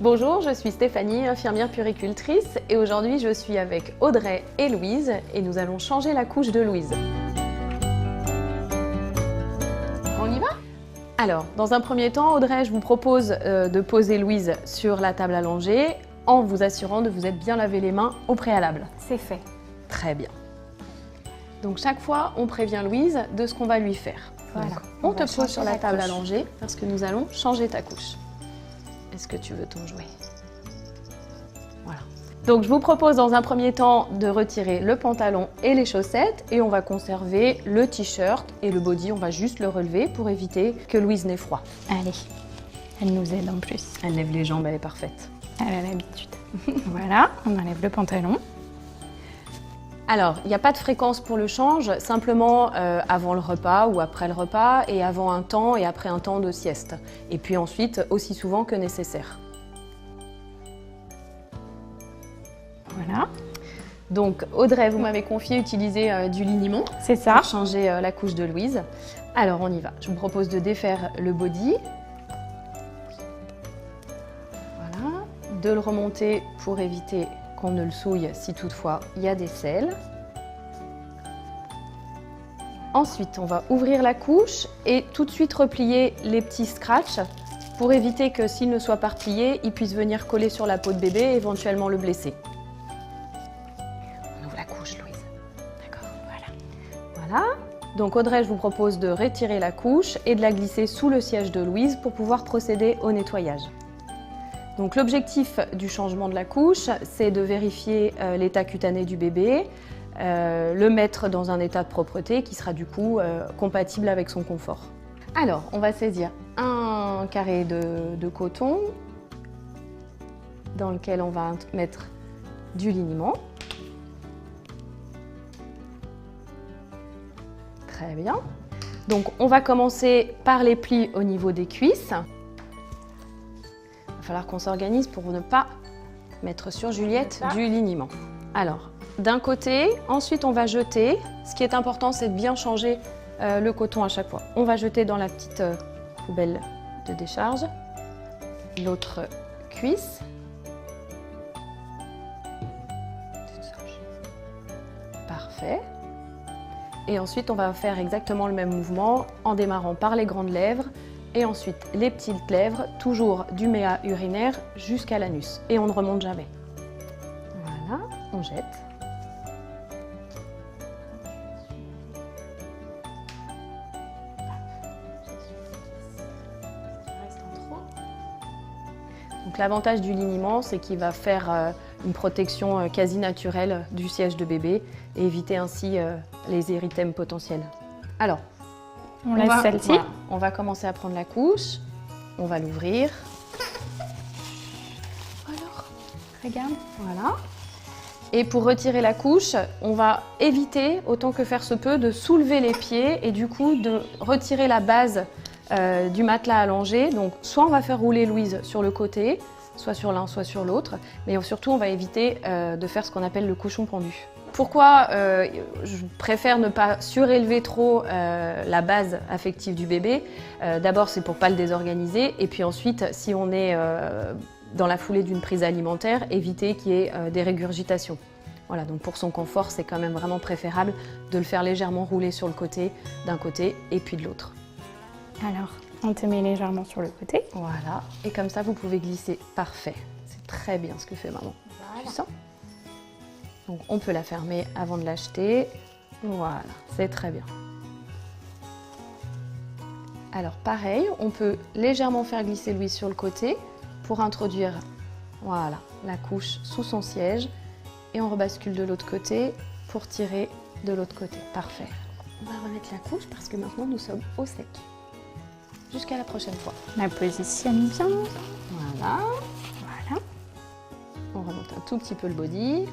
Bonjour, je suis Stéphanie, infirmière puéricultrice et aujourd'hui je suis avec Audrey et Louise et nous allons changer la couche de Louise. On y va? Alors, dans un premier temps, Audrey, je vous propose de poser Louise sur la table allongée en vous assurant de vous être bien lavé les mains au préalable. C'est fait. Très bien. Donc chaque fois, on prévient Louise de ce qu'on va lui faire. Voilà. Donc, on te pose sur la table allongée parce que nous allons changer ta couche. Est-ce que tu veux ton jouet? Voilà. Donc je vous propose dans un premier temps de retirer le pantalon et les chaussettes et on va conserver le t-shirt et le body, on va juste le relever pour éviter que Louise n'ait froid. Allez, elle nous aide en plus. Elle lève les jambes, elle est parfaite. Elle a l'habitude. Voilà, on enlève le pantalon. Alors, il n'y a pas de fréquence pour le change, simplement avant le repas ou après le repas et avant un temps et après un temps de sieste. Et puis ensuite, aussi souvent que nécessaire. Voilà. Donc Audrey, vous m'avez confié utiliser du liniment. C'est ça. Pour changer la couche de Louise. Alors on y va. Je vous propose de défaire le body. Voilà. De le remonter pour éviter qu'on ne le souille si toutefois il y a des selles. Ensuite, on va ouvrir la couche et tout de suite replier les petits scratchs pour éviter que s'ils ne soient pas repliés, ils puissent venir coller sur la peau de bébé et éventuellement le blesser. On ouvre la couche, Louise. D'accord, voilà. Voilà. Donc Audrey, je vous propose de retirer la couche et de la glisser sous le siège de Louise pour pouvoir procéder au nettoyage. Donc l'objectif du changement de la couche, c'est de vérifier l'état cutané du bébé, le mettre dans un état de propreté qui sera du coup compatible avec son confort. Alors, on va saisir un carré de coton dans lequel on va mettre du liniment. Très bien. Donc on va commencer par les plis au niveau des cuisses. Il va falloir qu'on s'organise pour ne pas mettre sur Juliette du liniment. Alors, d'un côté, ensuite on va jeter. Ce qui est important, c'est de bien changer le coton à chaque fois. On va jeter dans la petite poubelle de décharge. L'autre cuisse. Parfait. Et ensuite, on va faire exactement le même mouvement en démarrant par les grandes lèvres. Et ensuite, les petites lèvres, toujours du méa urinaire jusqu'à l'anus. Et on ne remonte jamais. Voilà, on jette. Donc l'avantage du liniment, c'est qu'il va faire une protection quasi naturelle du siège de bébé et éviter ainsi les érythèmes potentiels. Alors, on laisse celle-ci. Voilà, on va commencer à prendre la couche, on va l'ouvrir. Alors, regarde. Voilà. Et pour retirer la couche, on va éviter, autant que faire se peut, de soulever les pieds et du coup de retirer la base du matelas allongé. Donc soit on va faire rouler Louise sur le côté, soit sur l'un, soit sur l'autre, mais surtout on va éviter de faire ce qu'on appelle le cochon pendu. Pourquoi je préfère ne pas surélever trop la base affective du bébé? D'abord, c'est pour ne pas le désorganiser. Et puis ensuite, si on est dans la foulée d'une prise alimentaire, éviter qu'il y ait des régurgitations. Voilà, donc pour son confort, c'est quand même vraiment préférable de le faire légèrement rouler sur le côté, d'un côté et puis de l'autre. Alors, on te met légèrement sur le côté. Voilà, et comme ça, vous pouvez glisser. Parfait. C'est très bien ce que fait maman. Voilà. Tu sens? Donc on peut la fermer avant de l'acheter. Voilà, c'est très bien. Alors pareil, on peut légèrement faire glisser Louise sur le côté pour introduire voilà, la couche sous son siège et on rebascule de l'autre côté pour tirer de l'autre côté. Parfait. On va remettre la couche parce que maintenant nous sommes au sec. Jusqu'à la prochaine fois. La positionne bien. Voilà. Voilà. On remonte un tout petit peu le body.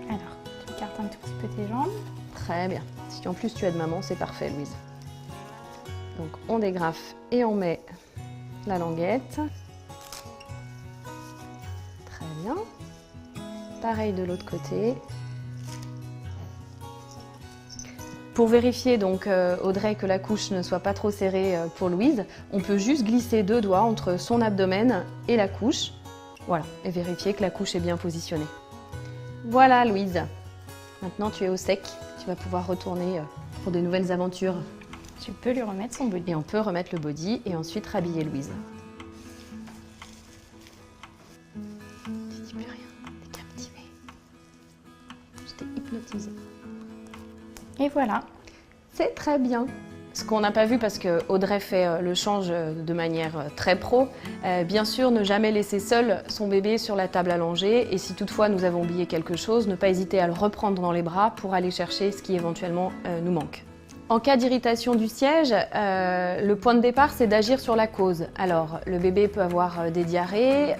Alors, tu écartes un tout petit peu tes jambes. Très bien. Si en plus tu aides maman, c'est parfait, Louise. Donc on dégrafe et on met la languette. Très bien. Pareil de l'autre côté. Pour vérifier donc Audrey que la couche ne soit pas trop serrée pour Louise, on peut juste glisser 2 doigts entre son abdomen et la couche. Voilà, et vérifier que la couche est bien positionnée. Voilà Louise, maintenant tu es au sec, tu vas pouvoir retourner pour de nouvelles aventures. Tu peux lui remettre son body. Et on peut remettre le body et ensuite rhabiller Louise. Tu dis plus rien, t'es captivée. Je t'ai hypnotisée. Et voilà. C'est très bien. Ce qu'on n'a pas vu parce que Audrey fait le change de manière très pro, bien sûr ne jamais laisser seul son bébé sur la table allongée et si toutefois nous avons oublié quelque chose, ne pas hésiter à le reprendre dans les bras pour aller chercher ce qui éventuellement nous manque. En cas d'irritation du siège, le point de départ c'est d'agir sur la cause. Alors le bébé peut avoir des diarrhées,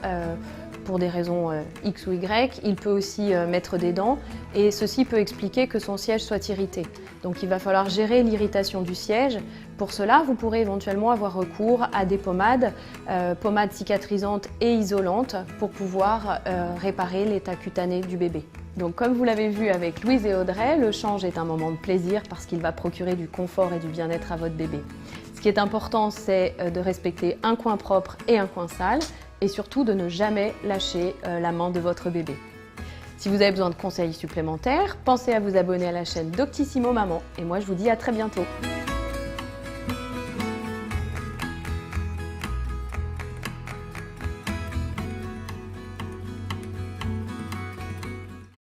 pour des raisons X ou Y, il peut aussi mettre des dents et ceci peut expliquer que son siège soit irrité. Donc il va falloir gérer l'irritation du siège. Pour cela, vous pourrez éventuellement avoir recours à des pommades, pommades cicatrisantes et isolantes pour pouvoir réparer l'état cutané du bébé. Donc comme vous l'avez vu avec Louise et Audrey, le change est un moment de plaisir parce qu'il va procurer du confort et du bien-être à votre bébé. Ce qui est important, c'est de respecter un coin propre et un coin sale et surtout de ne jamais lâcher la main de votre bébé. Si vous avez besoin de conseils supplémentaires, pensez à vous abonner à la chaîne Doctissimo Maman et moi je vous dis à très bientôt.